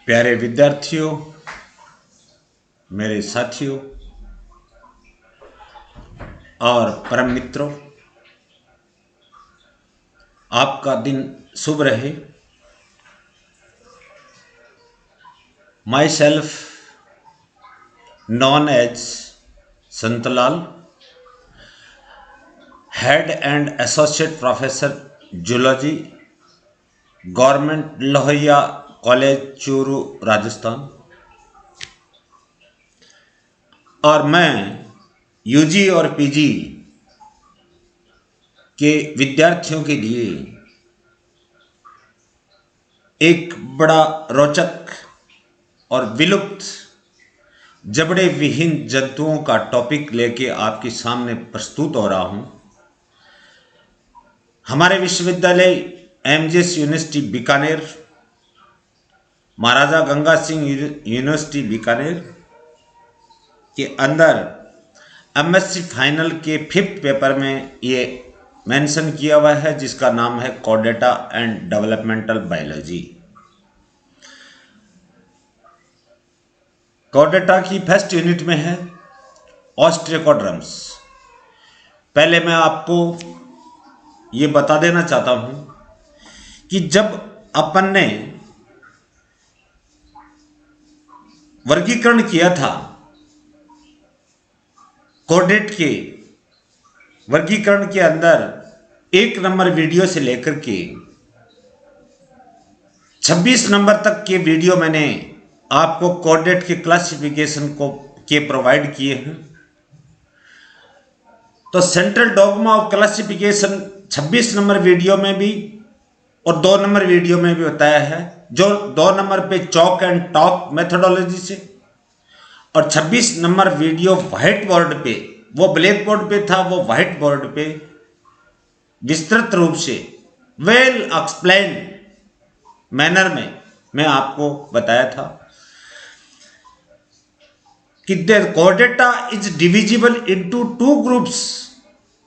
प्यारे विद्यार्थियों, मेरे साथियों और परम मित्रों, आपका दिन शुभ रहे। Myself known as Santlal, head and associate professor zoology, government Lohia college Churu Rajasthan, और मैं यूजी और पीजी के विद्यार्थियों के लिए एक बड़ा रोचक और विलुप्त जबड़े विहीन जंतुओं का टॉपिक लेके आपके सामने प्रस्तुत हो रहा हूं। हमारे विश्वविद्यालय एमजीएस यूनिवर्सिटी बीकानेर, महाराजा गंगा सिंह यूनिवर्सिटी बीकानेर के अंदर एमएससी फाइनल के 5th पेपर में ये मेंशन किया हुआ है, जिसका नाम है Chordata and developmental biology. Chordata की फर्स्ट यूनिट में है ऑस्ट्रेकोड्रम्स। पहले मैं आपको ये बता देना चाहता हूं कि जब अपन ने वर्गीकरण किया था कॉर्डेट के वर्गीकरण के अंदर 1 नंबर वीडियो से लेकर के 26 नंबर तक के वीडियो मैंने आपको कॉर्डेट के क्लासिफिकेशन के प्रोवाइड किए हैं। तो central dogma of classification 26 number video में भी और 2 नंबर वीडियो में भी बताया है, जो 2 नंबर पे चॉक एंड टॉक मेथोडोलॉजी से, और 26 नंबर वीडियो व्हाइट बोर्ड पे, वो ब्लैक बोर्ड पे था, वो व्हाइट बोर्ड पे विस्तृत रूप से वेल एक्सप्लेन मैनर में मैं आपको बताया था कि the chordata is divisible into 2 groups,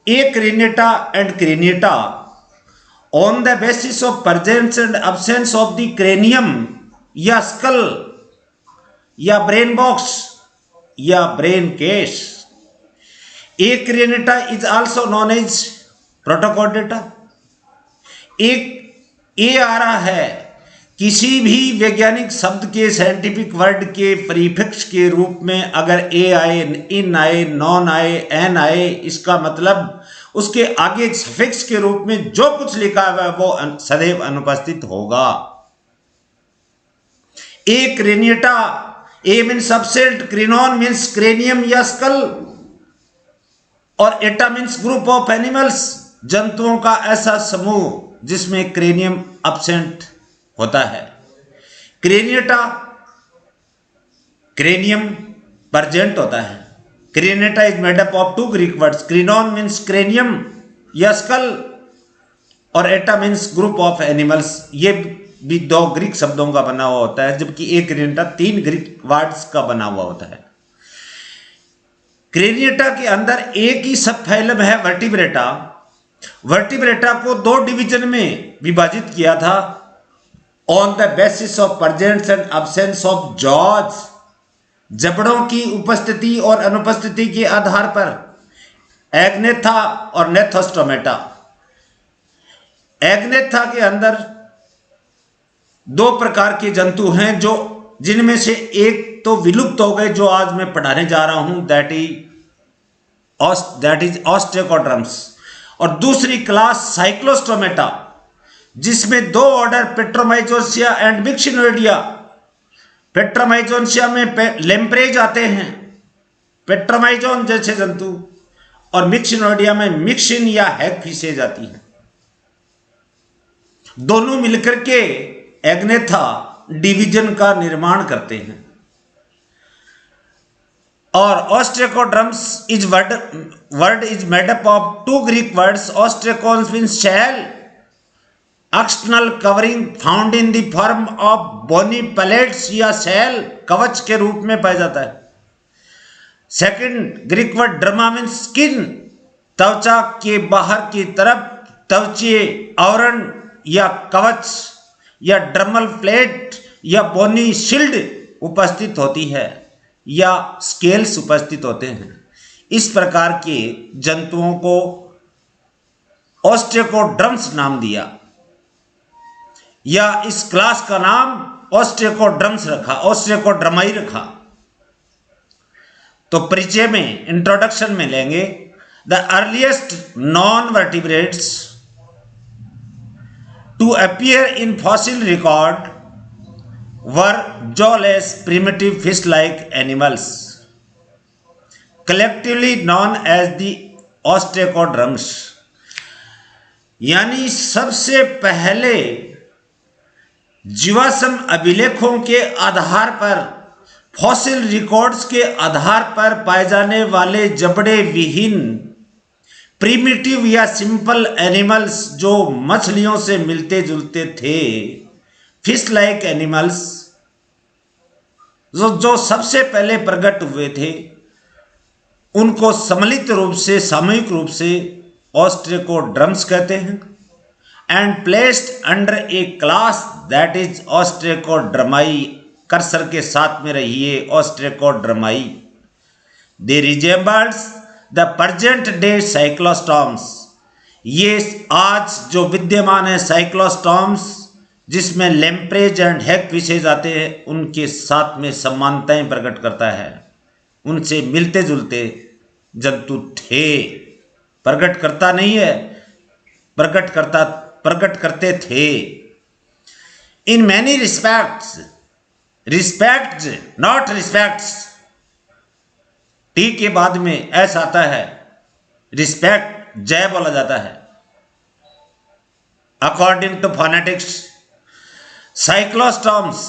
acraniata and craniata, on the basis of presence and absence of the cranium या स्कल या ब्रेन बॉक्स या brain case. Acraniata is also known as protochordata. एक ए आ रहा है, किसी भी वैज्ञानिक शब्द के साइंटिफिक वर्ड के प्रीफिक्स के रूप में अगर ए आए, इन आए, नॉन आए, एन आए, इसका मतलब उसके आगे सफिक्स के रूप में जो कुछ लिखा हुआ है वो सदैव अनुपस्थित होगा। ए क्रेनिटा, ए मीन्स सबसेट, क्रिनॉन मीन्स क्रेनियम या स्कल, और ata means group of animals, जंतुओं का ऐसा समूह जिसमें क्रेनियम एब्सेंट होता है। क्रेनिएटा, क्रेनियम प्रेजेंट होता है। Craniata is made up of 2 Greek words, kranion means cranium या स्कल, और ata means group of animals. ये भी 2 ग्रीक शब्दों का बना हुआ होता है, जबकि एक क्रेनिएटा 3 ग्रीक वर्ड्स का बना हुआ होता है। क्रेनिएटा के अंदर एक ही सब फाइलम है वर्टिब्रेटा। वर्टिब्रेटा को 2 डिवीजन में विभाजित किया था, on the basis of presence and absence of jaws, जबड़ों की उपस्थिति और अनुपस्थिति के आधार पर। एग्नेथा और नेथोस्टोमेटा। एग्नेथा के अंदर 2 प्रकार के जंतु हैं, जो जिनमें से एक तो विलुप्त हो गए, जो आज मैं पढ़ाने जा रहा हूं, दैट इज ऑस्ट्रेकोड्रम्स, और दूसरी क्लास साइक्लोस्टोमेटा, जिसमें 2 ऑर्डर पेट्रोमाइजोसिया एंड मिक्सिनोइडिया। पेट्रोमाइजोसिया में लेम्प्रेज आते हैं, पेट्रोमाइजोन जैसे जंतु, और मिक्सिनोइडिया में मिक्सिन या हैगफिशेज आती हैं। दोनों मिलकर के एग्नेथा डिवीजन का निर्माण करते हैं। और ostracoderms is word is made up of 2 Greek words, ostracons means shell, external covering found in the form of bony plates या सेल, कवच के रूप में पाया जाता है। Second Greek word derma means skin, त्वचा के बाहर की तरफ त्वचीय आवरण या कवच या ड्रमल प्लेट या बोनी शिल्ड उपस्थित होती है या स्केल्स उपस्थित होते हैं। इस प्रकार के जंतुओं को ऑस्ट्रेकोड्रम्स नाम दिया या इस क्लास का नाम ऑस्ट्रेकोड्रम्स रखा, ऑस्ट्रेकोड्रमाई रखा। तो परिचय में, इंट्रोडक्शन में लेंगे, the earliest known vertebrates to appear in fossil record were jawless primitive fish like animals collectively known as the ostracoderms. यानी सबसे पहले जीवाश्म अभिलेखों के आधार पर, फॉसिल रिकॉर्ड्स के आधार पर पाए जाने वाले जबड़े विहीन प्रिमिटिव या सिंपल एनिमल्स जो मछलियों से मिलते जुलते थे, फिश लाइक एनिमल्स जो सबसे पहले प्रकट हुए थे, उनको सम्मिलित रूप से, सामूहिक रूप से ऑस्ट्रेकोड्रम्स कहते हैं। And placed under a class that is ostracodermi, cursor के साथ में रहिए, ostracodermi. They resembles the present day cyclostomes, ये आज जो विद्यमान है साइक्लोस्टॉर्म्स, जिसमें लैम्प्रेज एंड हैग फिशेज आते हैं, उनके साथ में समानताएं प्रकट करता है। उनसे मिलते जुलते जंतु थे, प्रकट करता नहीं है, प्रकट करते थे। इन many respects, respects not respects, T के बाद में एस आता है, रिस्पेक्ट जय बोला जाता है। अकॉर्डिंग टू फोनेटिक्स, साइक्लोस्टॉर्म्स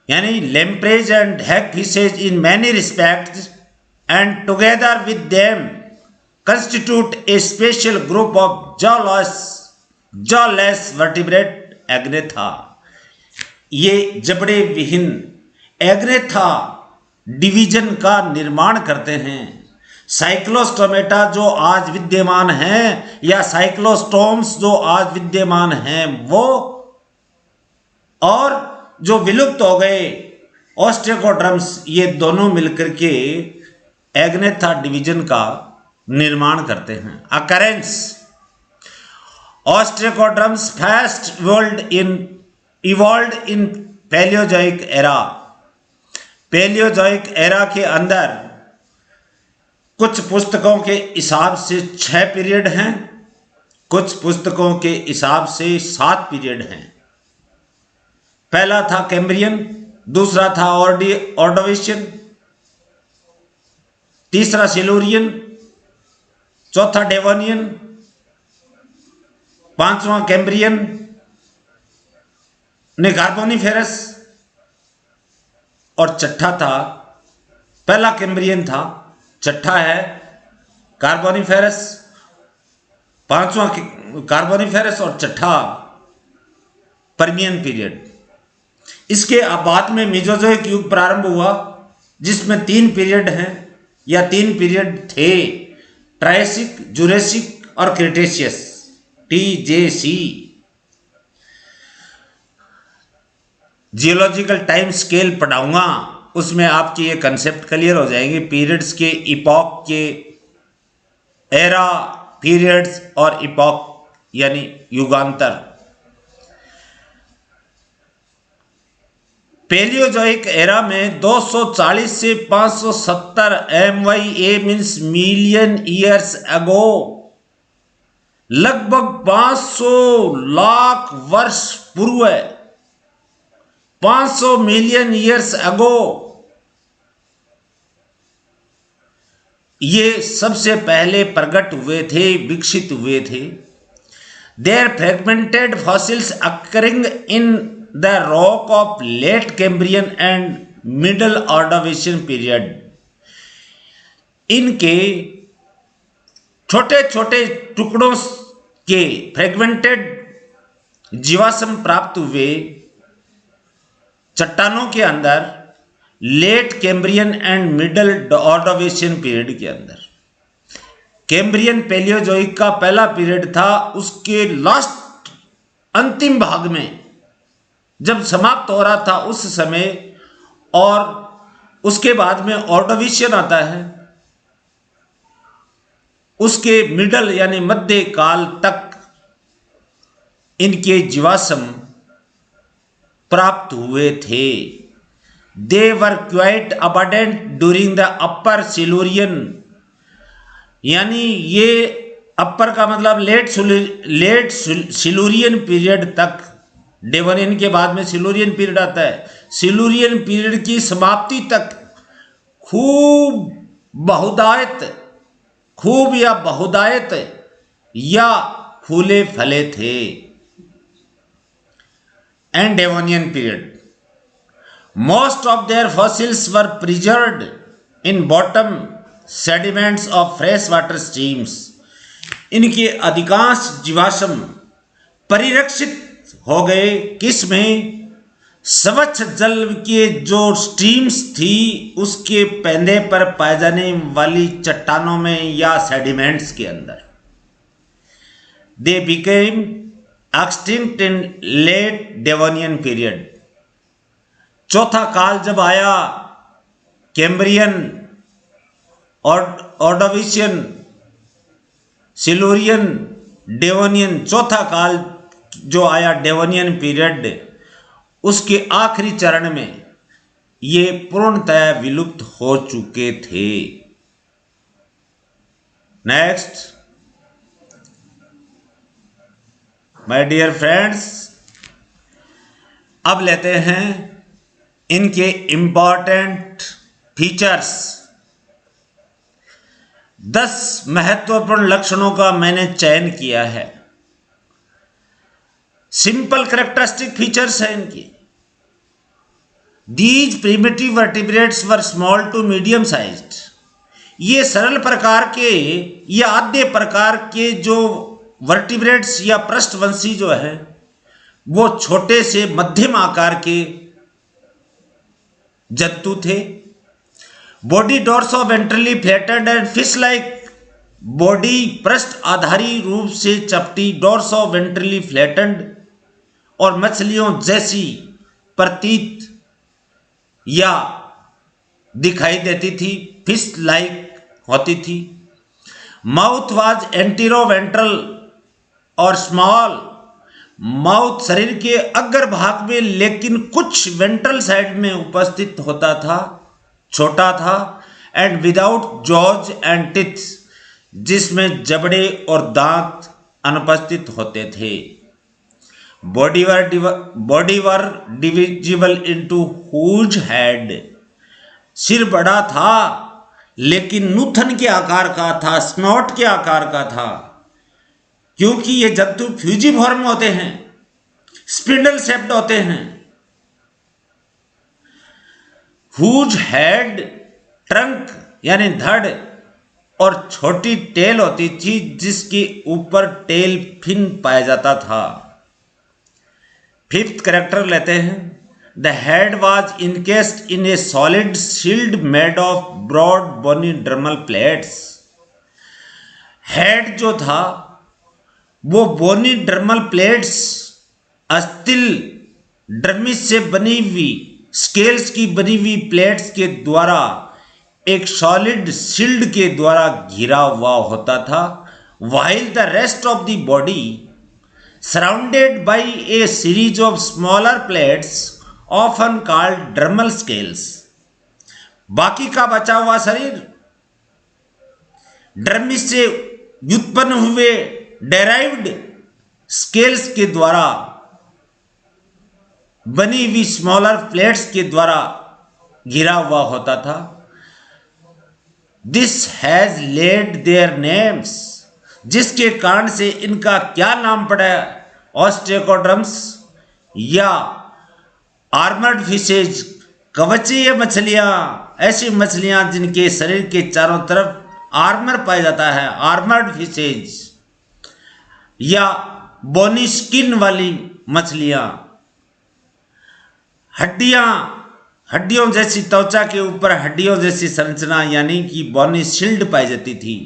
यानी lampreys and hagfishes in many respects and together with them constitute a special group of jawless vertebrate agnatha. ये जबड़े विहीन एग्नेथा डिवीजन का निर्माण करते हैं। साइक्लोस्टोमेटा जो आज विद्यमान हैं या साइक्लोस्टोम्स जो आज विद्यमान हैं वो, और जो विलुप्त हो गए ऑस्ट्रेकोड्रम्स, ये दोनों मिलकर के एग्नेथा डिवीजन का निर्माण करते हैं। अकरेंस, ऑस्ट्रेकोड्रम्स फर्स्ट इवॉल्व्ड इन पैलियोजोइक एरा। पैलियोजोइक एरा के अंदर कुछ पुस्तकों के हिसाब से 6 पीरियड हैं, कुछ पुस्तकों के हिसाब से 7 पीरियड हैं। पहला था कैम्ब्रियन, दूसरा था ऑर्डोविशियन, तीसरा सिलूरियन, चौथा डेवोनियन, पांचवा कैम्ब्रियन ने कार्बोनिफेरस, और छठा था, पहला कैम्ब्रियन था, छठा है कार्बोनिफेरस, पांचवा कार्बोनिफेरस और छठा पर्मियन पीरियड। इसके बाद में मेसोजोइक युग प्रारंभ हुआ, जिसमें 3 पीरियड हैं या 3 पीरियड थे, ट्रायसिक, जुरेसिक और Cretaceous, TJC। Geological time scale पढ़ाऊंगा, उसमें आपकी ये कंसेप्ट क्लियर हो जाएंगे, पीरियड्स के, इपॉक के, एरा, पीरियड्स और इपॉक यानी युगांतर। पैलियोजोइक एरा में 240 से 570 MYA means million years ago, लगभग 500 लाख वर्ष पूर्व, 500 मिलियन ईयर्स अगो, ये सबसे पहले प्रकट हुए थे, विकसित हुए थे। There fragmented fossils occurring in the rock of late Cambrian and middle Ordovician period. इनके छोटे छोटे टुकड़ों के फ्रेगमेंटेड जीवाश्म प्राप्त हुए चट्टानों के अंदर late Cambrian and middle Ordovician period के अंदर। कैम्ब्रियन पैलियोजोइक का पहला पीरियड था, उसके लास्ट अंतिम भाग में जब समाप्त हो रहा था उस समय, और उसके बाद में ऑर्डोविशियन आता है, उसके मिडल यानी मध्य काल तक इनके जीवाश्म प्राप्त हुए थे। They were quite abundant during the upper Silurian, यानी ये अपर का मतलब लेट सिलुरियन पीरियड तक, डेवोनियन के बाद में सिलुरियन पीरियड आता है, सिलुरियन पीरियड की समाप्ति तक खूब या बहुदायत या फूले फले थे। And Devonian period, most of their fossils were preserved in bottom sediments of fresh water streams, इनके अधिकांश जीवाश्म परिरक्षित हो गए किस में, स्वच्छ जल के जो स्ट्रीम्स थी उसके पैंदे पर पाए जाने वाली चट्टानों में या सेडिमेंट्स के अंदर। They became extinct in late Devonian period, चौथा काल जब आया, कैम्ब्रियन, ऑर्डोविशियन, सिलुरियन, डेवोनियन, चौथा काल जो आया डेवोनियन पीरियड, उसके आखिरी चरण में ये पूर्णतया विलुप्त हो चुके थे। नेक्स्ट माय डियर फ्रेंड्स, अब लेते हैं इनके इंपॉर्टेंट फीचर्स। 10 महत्वपूर्ण लक्षणों का मैंने चयन किया है। सिंपल कैरेक्टरिस्टिक फीचर्स हैं इनकी। These primitive vertebrates were small to medium sized, ये सरल प्रकार के या आद्य प्रकार के जो वर्टिब्रेट्स या पृष्ठवंशी जो है वो छोटे से मध्यम आकार के जंतु थे। Body dorso ventrally flattened and fish like, body पृष्ठ आधारी रूप से चपटी, डोर्सो वेंट्रली फ्लैटेंड, और मछलियों जैसी प्रतीत या दिखाई देती थी, फिश लाइक होती थी। माउथ वाज एंटीरो वेंट्रल और स्मॉल, माउथ शरीर के अग्र भाग में लेकिन कुछ वेंट्रल साइड में उपस्थित होता था, छोटा था। And without jaws and teeth, जिसमें जबड़े और दांत अनुपस्थित होते थे। बॉडी वर डिविजिबल इनटू ह्यूज हेड, सिर बड़ा था लेकिन नूथन के आकार का था, स्नॉट के आकार का था, क्योंकि ये जंतु फ्यूजिफॉर्म होते हैं, स्पिंडल शेप्ड होते हैं। ह्यूज हेड, ट्रंक यानी धड़, और छोटी टेल होती थी जिसके ऊपर टेल फिन पाया जाता था। फिफ्थ कैरेक्टर लेते हैं। The head was encased in a solid shield made of broad bony dermal plates, head जो था वो बोनी ड्रमल प्लेट्स, अस्थिल ड्रमिस से बनी हुई, स्केल्स की बनी हुई प्लेट्स के द्वारा एक सॉलिड शील्ड के द्वारा घिरा हुआ होता था। while the rest of the body surrounded by a series of smaller plates often called dermal scales, बाकी का बचा हुआ शरीर डर्मिस से व्युत्पन्न हुए डेराइव्ड स्केल्स के द्वारा बनी हुई स्मॉलर प्लेट्स के द्वारा घिरा हुआ होता था। This has lead their names, जिसके कारण से इनका क्या नाम पड़ा, ऑस्ट्रेकोड्रम्स या आर्मर्ड फिशेज, कवचीय मछलियां, ऐसी मछलियां जिनके शरीर के चारों तरफ आर्मर पाया जाता है, आर्मर्ड फिशेज, या बोनी स्किन वाली मछलियां, हड्डियों जैसी त्वचा के ऊपर हड्डियों जैसी संरचना यानी कि बोनी शील्ड पाई जाती थी।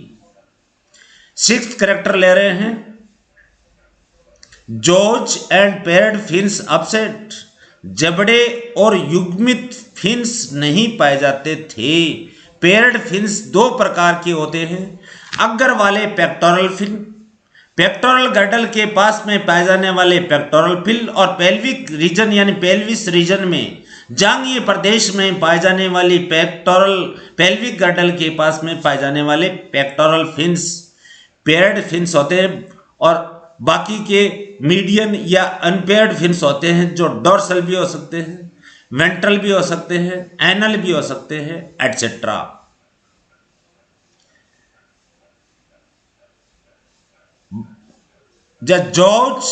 सिक्स्थ कैरेक्टर ले रहे हैं। Jaws and paired fins upset, जबड़े और युग्मित फिन्स नहीं पाए जाते थे। पेयर्ड फिन्स दो प्रकार के होते हैं, अग्र वाले पेक्टोरल फिन, पेक्टोरल गर्डल के पास में पाए जाने वाले पेक्टोरल फिन, और पेल्विक रीजन यानी पेल्विस रीजन में जांघीय प्रदेश में पाए जाने वाली पेल्विक गर्डल के पास में पाए जाने वाले पेक्टोरल फिन्स पेयर्ड फिन्स होते हैं, और बाकी के मीडियन या अनपेयर्ड फिन्स होते हैं जो डोर्सल भी हो सकते हैं, वेंट्रल भी हो सकते हैं, एनल भी हो सकते हैं, etcetera. The jaws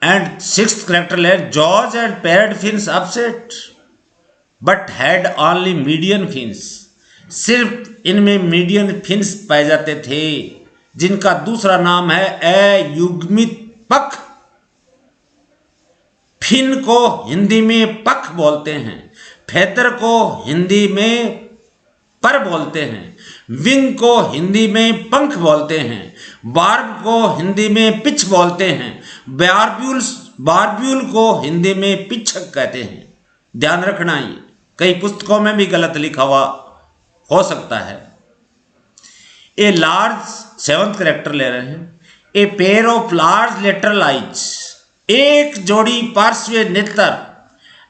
and sixth character layer, jaws and paired fins upset but had only median fins, सिर्फ इनमें मीडियन फिन्स पाए जाते थे, जिनका दूसरा नाम है अयुग्मित पख। फिन को हिंदी में पख बोलते हैं, फेदर को हिंदी में पर बोलते हैं, विंग को हिंदी में पंख बोलते हैं, बार्ब को हिंदी में पिच बोलते हैं, बारब्यूल को हिंदी में पिच्छक कहते हैं। ध्यान रखना, ये कई पुस्तकों में भी गलत लिखा हुआ हो सकता है। ए लार्ज सेवंथ कैरेक्टर ले रहे हैं, a pair of large lateral eyes, एक जोड़ी पार्श्व नेत्र,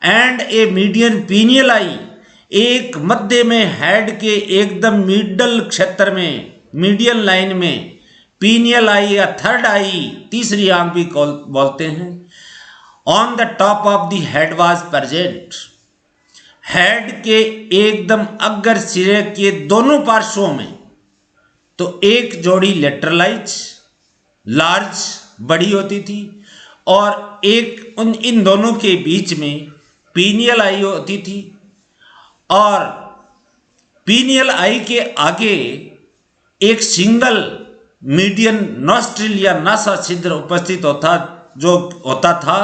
and A median pineal eye, एक मध्य में हेड के एकदम मिडल क्षेत्र में मीडियन लाइन में, पीनियल आई या थर्ड आई तीसरी आंख भी बोलते हैं। On the top of the head was present, head के एकदम अग्र सिरे के दोनों पार्श्वों में तो एक जोड़ी लेटरलाइज लार्ज बड़ी होती थी, और एक इन दोनों के बीच में पीनियल आई होती थी, और पीनियल आई के आगे एक सिंगल मीडियन नॉस्ट्रिल या नासा छिद्र उपस्थित होता था,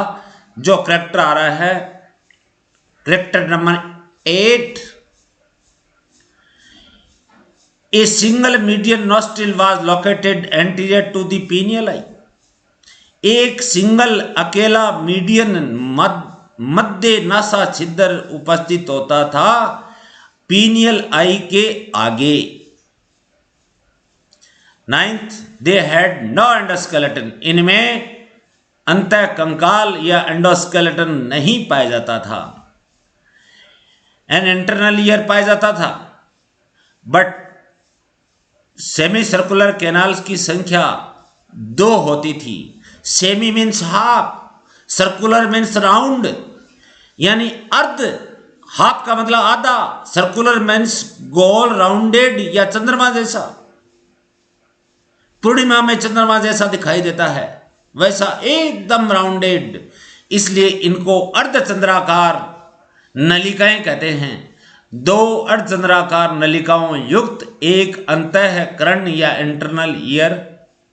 जो कैरेक्टर आ रहा है character number 8। A single median nostril was located anterior to the pineal eye, एक सिंगल अकेला मीडियन मध्य नासा छिद्र उपस्थित होता था पीनियल आई के आगे। 9th, they had no endoskeleton, इनमें अंतः कंकाल या एंडोस्केलेटन नहीं पाया जाता था। एन इंटरनल ईयर पाया जाता था, बट सेमी सर्कुलर कैनाल्स की संख्या 2 होती थी। Semi means half, circular means round, यानी अर्ध, हाफ का मतलब आधा, सर्कुलर मीन्स गोल राउंडेड या चंद्रमा जैसा, पूर्णिमा में चंद्रमा जैसा दिखाई देता है वैसा एकदम राउंडेड, इसलिए इनको अर्धचंद्राकार नलिकाएं कहते हैं। 2 अर्धचंद्राकार नलिकाओं युक्त एक अंतःकरण या इंटरनल ईयर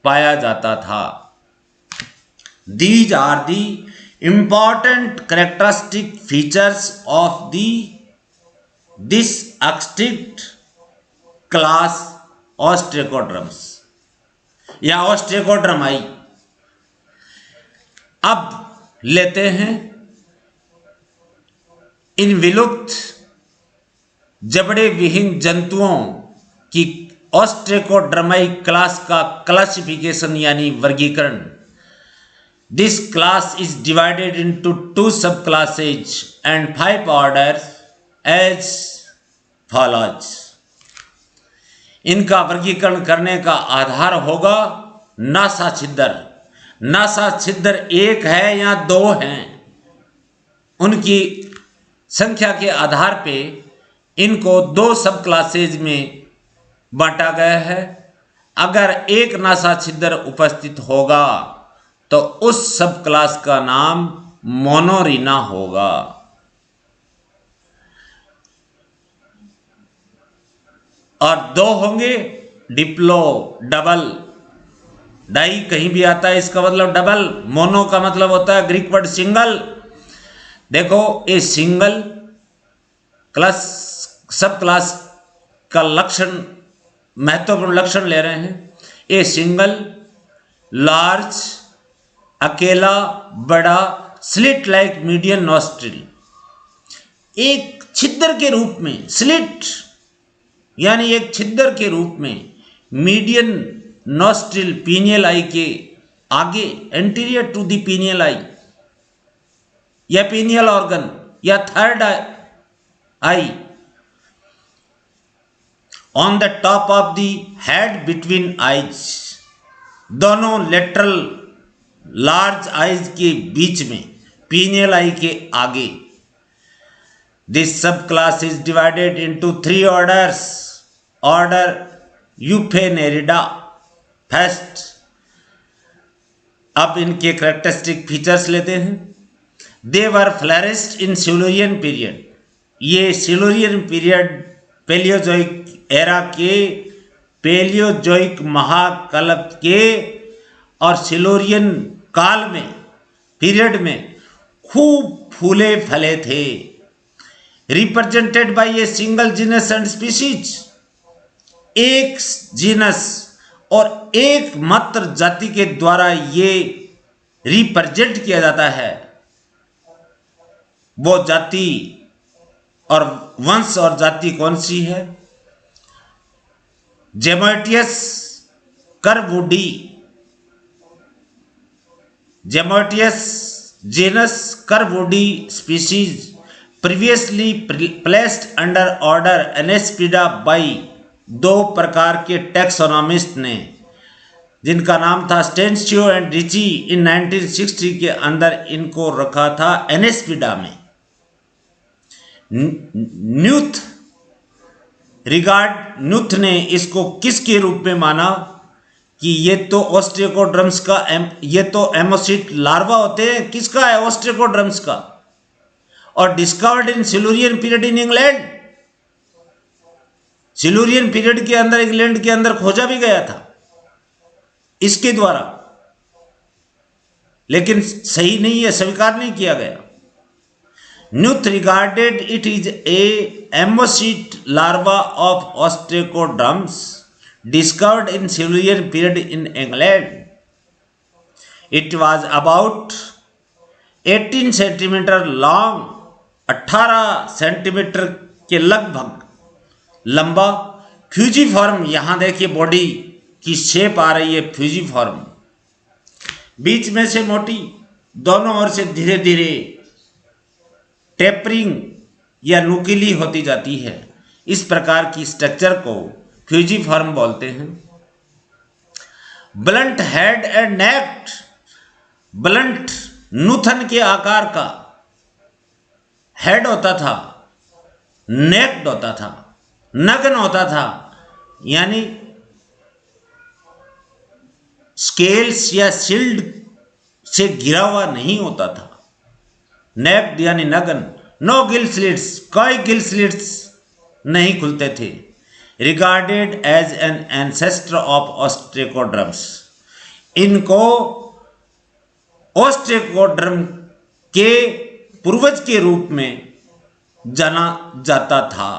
पाया जाता था। These are the important characteristic features of this extinct class Ostracoderms या Ostracodermi। अब लेते हैं इन विलुप्त जबड़े विहीन जंतुओं की Ostracodermi क्लास का क्लासिफिकेशन यानी वर्गीकरण। This class is divided into 2 subclasses and 5 orders as follows। इनका वर्गीकरण करने का आधार होगा नासा छिद्र। नासा छिद्र 1 है या 2 हैं, उनकी संख्या के आधार पे इनको 2 सब क्लासेज में बांटा गया है। अगर एक नासा छिद्र उपस्थित होगा तो उस सब क्लास का नाम मोनोरीना होगा। और 2 होंगे डिप्लो, डबल, डाई कहीं भी आता है इसका मतलब डबल, मोनो का मतलब होता है ग्रीक वर्ड सिंगल। देखो ये सिंगल क्लास सब क्लास का लक्षण, महत्वपूर्ण लक्षण ले रहे हैं। ये सिंगल, लार्ज, अकेला, बड़ा, स्लिट लाइक मीडियन नॉस्ट्रिल, एक छिद्र के रूप में, स्लिट यानी एक छिद्र के रूप में मीडियन नॉस्ट्रिल पीनियल आई के आगे, anterior to the pineal eye या पीनियल ऑर्गन या third eye, on the top of the head between eyes, दोनों लेटरल लार्ज आईज के बीच में, पीनियल आई के आगे। This subclass is divided into 3 orders. Order euphanerida first. अब इनके कैरेक्टरिस्टिक फीचर्स लेते हैं। They were flourished in Silurian period. ये सिल्यूरियन पीरियड पैलियोजोइक एरा के, पैलियोजोइक महाकल्प के और सिल्यूरियन काल में, पीरियड में खूब फूले फले थे। Represented by a single genus and species, एक जीनस और एक मात्र जाति के द्वारा ये रिप्रेजेंट किया जाता है। वो जाति और वंश और जाति कौन सी है? Jamoytius kerwoodi, Jamoytius genus kerwoodi species previously placed under order anaspida by 2 प्रकार के टैक्सोनॉमिस्ट ने, जिनका नाम था स्टेंसियो एंड रिची, इन 1960 के अंदर इनको रखा था एनेस्पिडा में। न्यूथ ने इसको किसके रूप में माना कि ये तो ऑस्ट्रिकोड्रम्स का, ये तो एमोसिट लार्वा होते हैं। किसका है? ऑस्ट्रिकोड्रम्स का। और discovered in Silurian period in England. Silurian period के अंदर इंग्लैंड के अंदर खोजा भी गया था इसके द्वारा, लेकिन सही नहीं है, स्वीकार नहीं किया गया। Newth regarded it is a ammocoete larva of ostracoderms discovered in Silurian period in England. It was about 18 centimetre long, 18 centimetre के लगभग लंबा, फ्यूजीफॉर्म। यहां देखिए बॉडी की शेप आ रही है फ्यूजीफॉर्म, बीच में से मोटी, दोनों ओर से धीरे धीरे टेपरिंग या नुकीली होती जाती है। इस प्रकार की स्ट्रक्चर को फ्यूजीफॉर्म बोलते हैं। Blunt head and neck, blunt नूथन के आकार का हेड होता था, नेक्ड होता था, नग्न होता था, यानी स्केल्स या शिल्ड से घिरा हुआ नहीं होता था। नेक्ड यानी नग्न। नो गिल स्लिट्स, कोई गिल स्लिट्स नहीं खुलते थे। Regarded as an ancestor of ostracoderms, इनको ऑस्ट्रिकोड्रम के पूर्वज के रूप में जाना जाता था।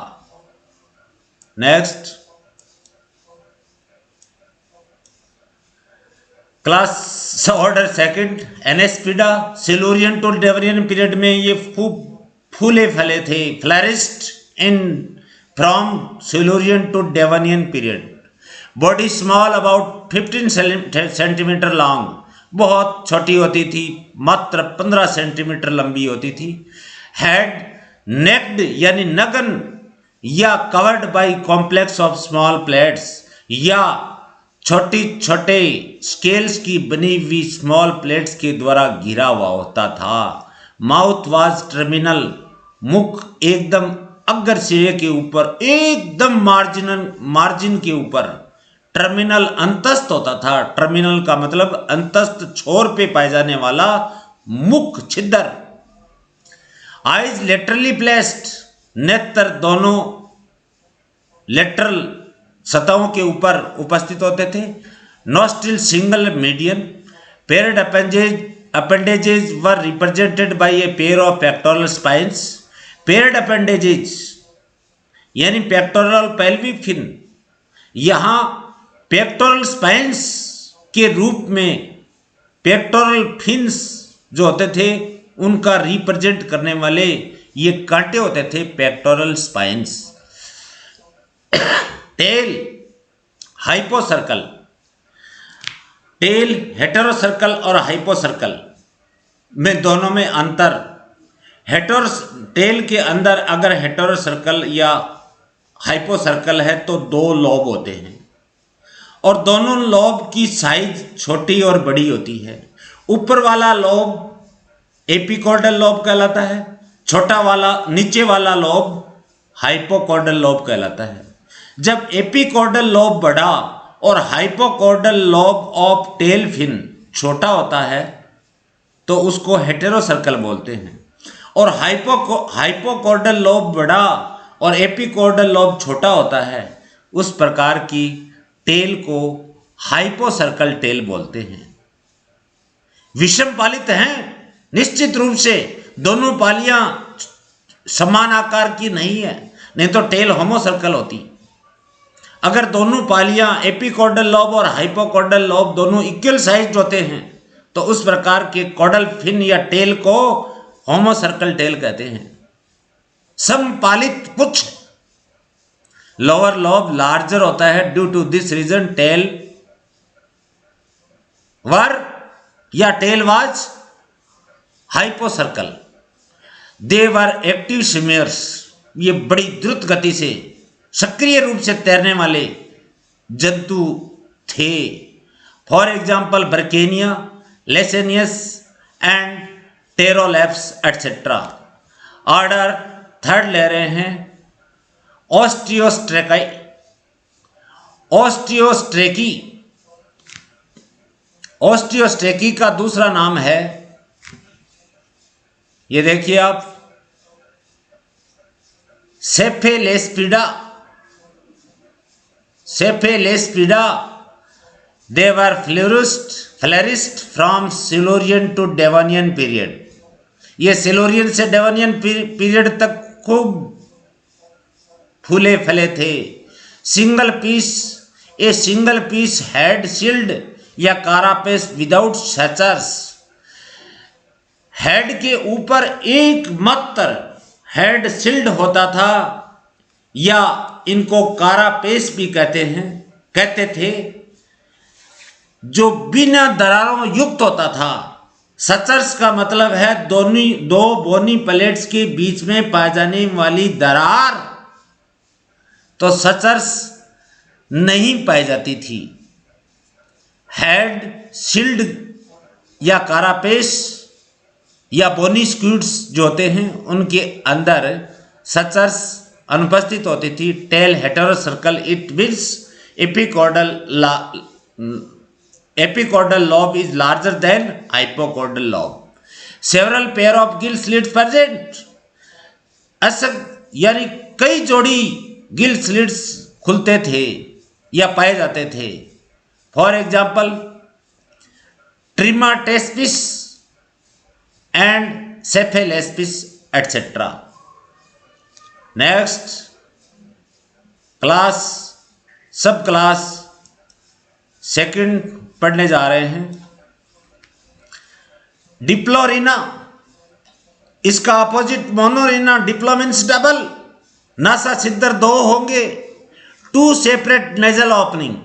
Next class order second, anaspida. Silurian to Devonian period में ये खूब फूले फले थे, flourished in from Silurian to Devonian period. Body small, about 15 centimetre long, बहुत छोटी होती थी, मात्र 15 सेंटीमीटर लंबी होती थी। हेड नेक्ड यानी नगन या covered by complex of small plates, या छोटी छोटे स्केल्स की बनी हुई स्मॉल प्लेट्स के द्वारा घिरा हुआ होता था। माउथ वाज टर्मिनल, मुख एकदम अग्र सिरे के ऊपर, एकदम मार्जिन के ऊपर, टर्मिनल अंतस्थ होता था। टर्मिनल का मतलब अंतस्थ छोर पे पाए जाने वाला मुख, छिद्र। आइज लेटरली प्लेस्ड, नेत्र दोनों लेटरल सतहों के ऊपर उपस्थित होते थे। Nostril single median, paired appendages were represented by a pair of pectoral spines. Paired appendages यानी पेक्टोरल पेल्विक फिन, यहां पेक्टोरल स्पाइंस के रूप में पेक्टोरल फिन्स जो होते थे उनका रिप्रेजेंट करने वाले ये कांटे होते थे पेक्टोरल स्पाइन्स। टेल हाइपोसर्कल, टेल हेटेरोसर्कल और हाइपोसर्कल में दोनों में अंतर। टेल के अंदर अगर हेटेरोसर्कल या हाइपोसर्कल है तो दो लोब होते हैं और दोनों लोब की साइज छोटी और बड़ी होती है। ऊपर वाला लोब एपिकॉर्डल लोब कहलाता है, छोटा वाला नीचे वाला लोब हाइपोकॉर्डल लोब कहलाता है। जब एपिकॉर्डल लोब बड़ा और हाइपोकॉर्डल लोब ऑफ टेल फिन छोटा होता है तो उसको हेटेरोसर्कल बोलते हैं, और हाइपोकॉर्डल लोब बड़ा और एपिकॉर्डल लोब छोटा होता है, उस प्रकार की टेल को हाइपोसर्कल टेल बोलते हैं। विषम पालित हैं, निश्चित रूप से दोनों पालियां समान आकार की नहीं है, नहीं तो टेल होमोसर्कल होती। अगर दोनों पालियां एपिकॉर्डल लोब और हाइपोकॉर्डल लोब दोनों इक्वल साइज होते हैं तो उस प्रकार के कॉर्डल फिन या टेल को होमोसर्कल टेल कहते हैं। समपालित पुच्छ, लोअर लोब लार्जर होता है, due to this reason tail were या tail was hypocercal. They were active swimmers, ये बड़ी द्रुत गति से सक्रिय रूप से तैरने वाले जंतु थे। For example Birkenia, lasanius and pterolepis etcetera. Order third ले रहे हैं ऑस्टियोस्ट्रेकाई, ऑस्टियोस्ट्रेकी। ऑस्टियोस्ट्रेकी का दूसरा नाम है, ये देखिए आप, cephalaspida. Cephalaspida, they were flourished from Silurian to Devonian period. ये सिल्यूरियन से डेवोनियन पीरियड तक खूब फूले फले थे। सिंगल पीस हेड शील्ड या कारापेस विदाउट सचर्स। हेड के ऊपर एकमात्र हेड शील्ड होता था, या इनको कारापेस भी कहते थे, जो बिना दरारों युक्त होता था। सचर्स का मतलब है दो बोनी प्लेट्स के बीच में पाई जाने वाली दरार, तो सचर्स नहीं पाई जाती थी। हेड शील्ड या कारापेस या बोनी स्क्यूड्स जो होते हैं उनके अंदर सचर्स अनुपस्थित होती थी। Tail heterocercal, it means epichordal lobe is larger than hypocaudal lobe. Several pair of gill slits present. ऐसा यानी कई जोड़ी गिल स्लिट्स खुलते थे या पाए जाते थे। For example Tremataspis and Cephalaspis etcetera. Next class, subclass second पढ़ने जा रहे हैं। डिप्लोरिना, इसका opposite monorhina. Diplo means double, नासा छिद्र दो होंगे। टू सेपरेट नेजल ओपनिंग,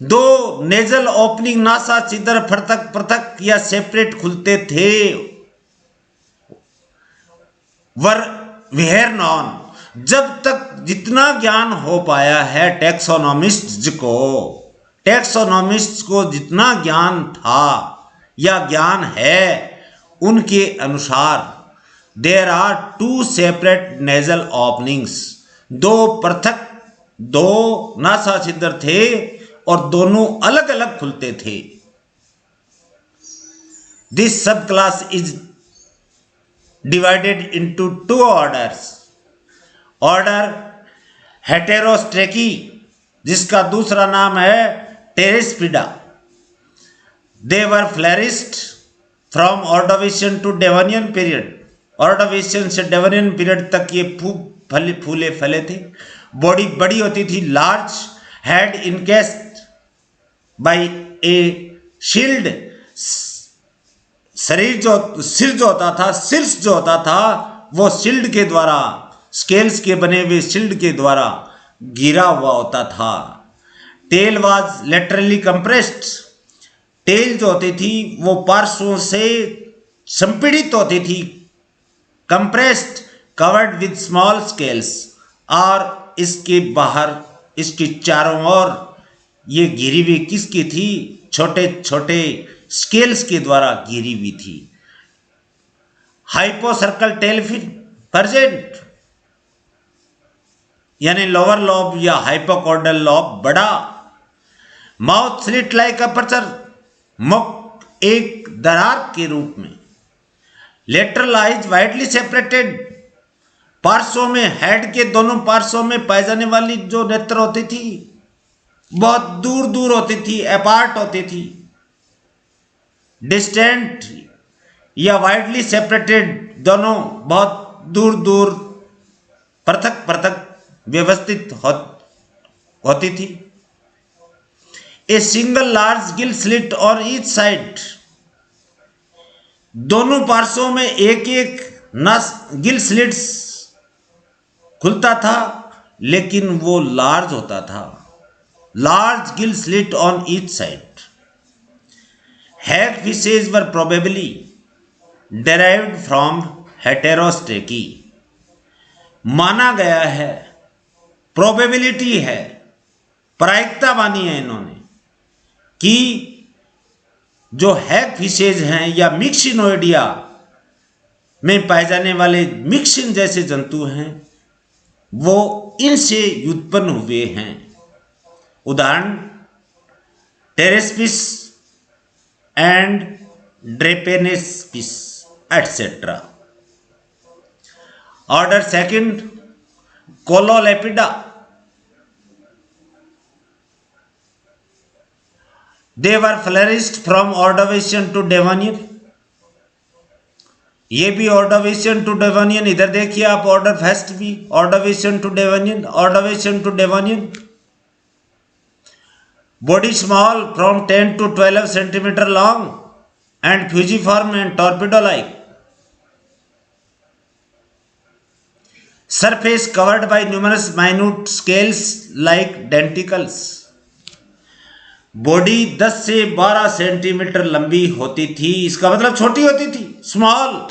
दो नेजल ओपनिंग नासा छिद्र पृथक पृथक या सेपरेट खुलते थे। वर विहेर नॉन, जब तक जितना ज्ञान हो पाया है टैक्सोनॉमिस्ट्स को जितना ज्ञान था या ज्ञान है, उनके अनुसार there are two separate nasal openings, दो नासा छिद्र थे और दोनों अलग अलग खुलते थे। This subclass is divided into two orders. Order heterostraci, जिसका दूसरा नाम है pteraspida. They were flourished from Ordovician to Devonian period. Ordovician से डेवोनियन पीरियड तक ये फूले फले थे। बॉडी बड़ी होती थी, large head encased by a shield. सिर जो होता था वो शील्ड के द्वारा, स्केल्स के बने हुए शील्ड के द्वारा घिरा हुआ होता था। Tail was laterally compressed, tail जो होती थी वो पार्श्वों से संपीड़ित होती थी, compressed, covered with small scales, और इसके बाहर, इसके चारों ओर ये घिरी हुई किसकी थी? छोटे छोटे स्केल्स के द्वारा घिरी हुई थी। हाइपोसर्कल टेल फिन प्रेजेंट, यानी लोअर लॉब या हाइपोकॉर्डल लॉब बड़ा। माउथ स्लिट लाइक अपर्चर, मुख एक दरार के रूप में। लेटरल आइज वाइडली सेपरेटेड, पार्श्वों में, हेड के दोनों पार्श्वों में पाई जाने वाली जो नेत्र होती थी बहुत दूर दूर होती थी, अपार्ट होती थी। डिस्टेंट या वाइडली सेपरेटेड, दोनों बहुत दूर दूर, पृथक पृथक व्यवस्थित होती थी। A single large gill slit on each side, दोनों पार्श्वों में एक एक नस गिल स्लिट्स खुलता था, लेकिन वो लार्ज होता था। Large gill slit on each side. Hag fishes were probably derived from heterostraci, माना गया है, प्रोबेबिलिटी है, प्रायिकता मानी है इन्होंने कि जो हैग फिशेज हैं या मिक्सिनोइडिया में पाए जाने वाले मिक्सिन जैसे जंतु हैं वो इनसे उत्पन्न हुए हैं। उदाहरण Pteraspis and Drepanaspis etcetera. Order second Coelolepida, they were flourished from Ordovician to Devonian. ये भी ऑर्डोवेशियन टू डेवोनियन, इधर देखिए आप, ऑर्डर फर्स्ट भी Ordovician to Devonian, Ordovician to Devonian. Body small from 10 to 12 centimetre long and fusiform and torpedo like. Surface covered by numerous minute scales like denticles. Body 10 से 12 centimetre लंबी होती थी, इसका मतलब छोटी होती थी, स्मॉल।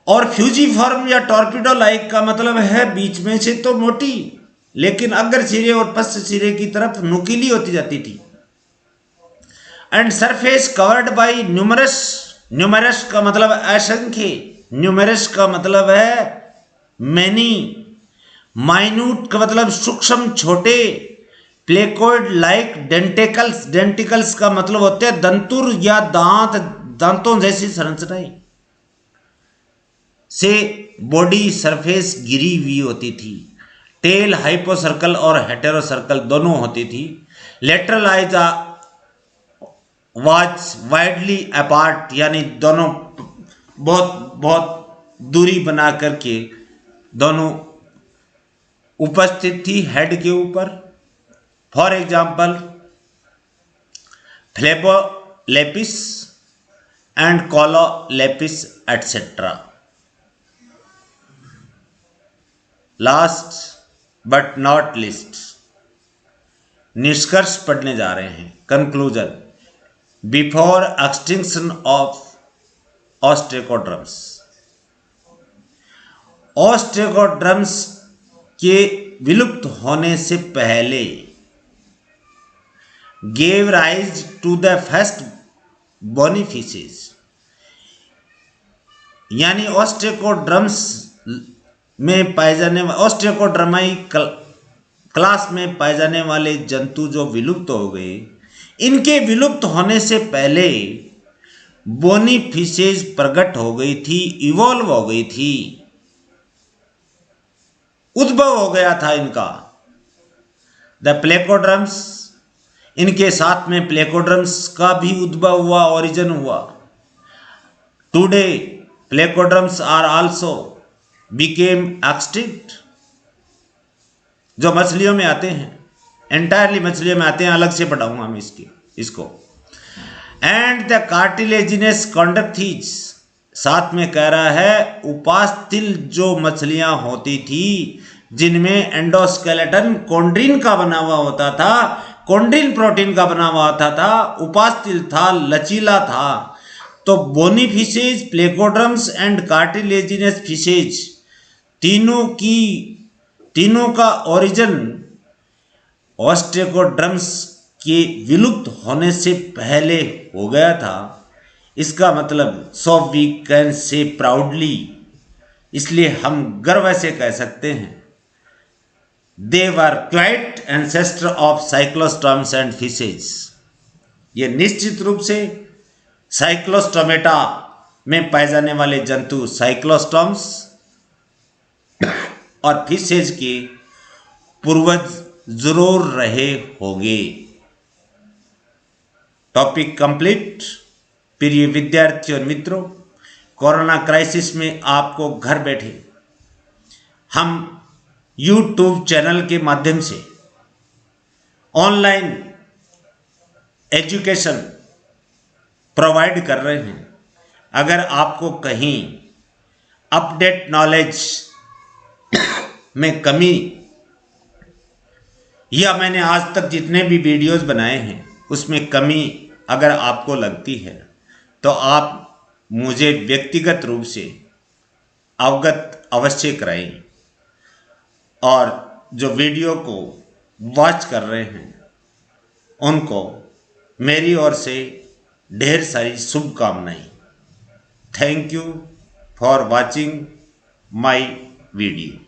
और फ्यूजीफॉर्म या टॉर्पिडो लाइक का मतलब है बीच में से तो मोटी, लेकिन अग्र सिरे और पश्च सिरे की तरफ नुकीली होती जाती थी। And surface covered by numerous, numerous का मतलब असंख्य, न्यूमरस का मतलब है मैनी, माइन्यूट का मतलब सूक्ष्म छोटे, प्लेकोइड लाइक डेंटिकल्स, डेंटिकल्स का मतलब होते हैं दंतुर या दांत, दांतों जैसी संरचनाएं से बॉडी सरफेस घिरी हुई होती थी। टेल हाइपोसर्कल और हेटेरोसर्कल दोनों होती थी। Lateral ice was widely apart, यानी दोनों बहुत बहुत दूरी बना करके दोनों उपस्थित थी हेड के ऊपर। For example Phlebolepis and Coelolepis etcetera. Last but not least, निष्कर्ष पढ़ने जा रहे हैं, conclusion. Before extinction of ostracoderms, ostracoderms के विलुप्त होने से पहले gave rise to the first bony fishes, यानी ऑस्ट्रेकोड्रम्स में पाए जाने वाले, ऑस्ट्रेकोड्रमाई क्लास में पाए जाने वाले जंतु जो विलुप्त हो गए, इनके विलुप्त होने से पहले बोनी फिशेज प्रकट हो गई थी, इवॉल्व हो गई थी, उद्भव हो गया था इनका। द प्लेकोड्रम्स, इनके साथ में प्लेकोड्रम्स का भी उद्भव हुआ, ओरिजिन हुआ। Today placoderms are also became extinct, जो मछलियों में आते हैं, एंटायरली मछलियों में आते हैं, अलग से पढ़ाऊंगा मैं इसको। एंड द कार्टिलेजिनस कॉन्डक्थीज साथ में कह रहा है उपास्थिल जो मछलियां होती थी जिनमें एंडोस्केलेटन कॉन्ड्रिन का बना हुआ होता था, कॉन्ड्रिन प्रोटीन का बना हुआ होता था, उपास्थिल था, लचीला था। तो bony fishes, placoderms and cartilaginous fishes तीनों का ओरिजिन ऑस्ट्रेकोड्रम्स के विलुप्त होने से पहले हो गया था। इसका मतलब so we can say proudly, इसलिए हम गर्व से कह सकते हैं they were quite ancestor of cyclostomes and fishes. ये निश्चित रूप से साइक्लोस्टोमेटा में पाए जाने वाले जंतु साइक्लोस्टॉम्स और फिशेज के पूर्वज जरूर रहे होंगे। Topic complete. प्रिय विद्यार्थियों और मित्रों, कोरोना क्राइसिस में आपको घर बैठे हम YouTube चैनल के माध्यम से ऑनलाइन एजुकेशन प्रोवाइड कर रहे हैं। अगर आपको कहीं अपडेट नॉलेज में कमी या मैंने आज तक जितने भी वीडियोस बनाए हैं उसमें कमी अगर आपको लगती है तो आप मुझे व्यक्तिगत रूप से अवगत अवश्य कराएं। और जो वीडियो को वॉच कर रहे हैं उनको मेरी ओर से ढेर सारी शुभकामनाएं। Thank you for watching my video.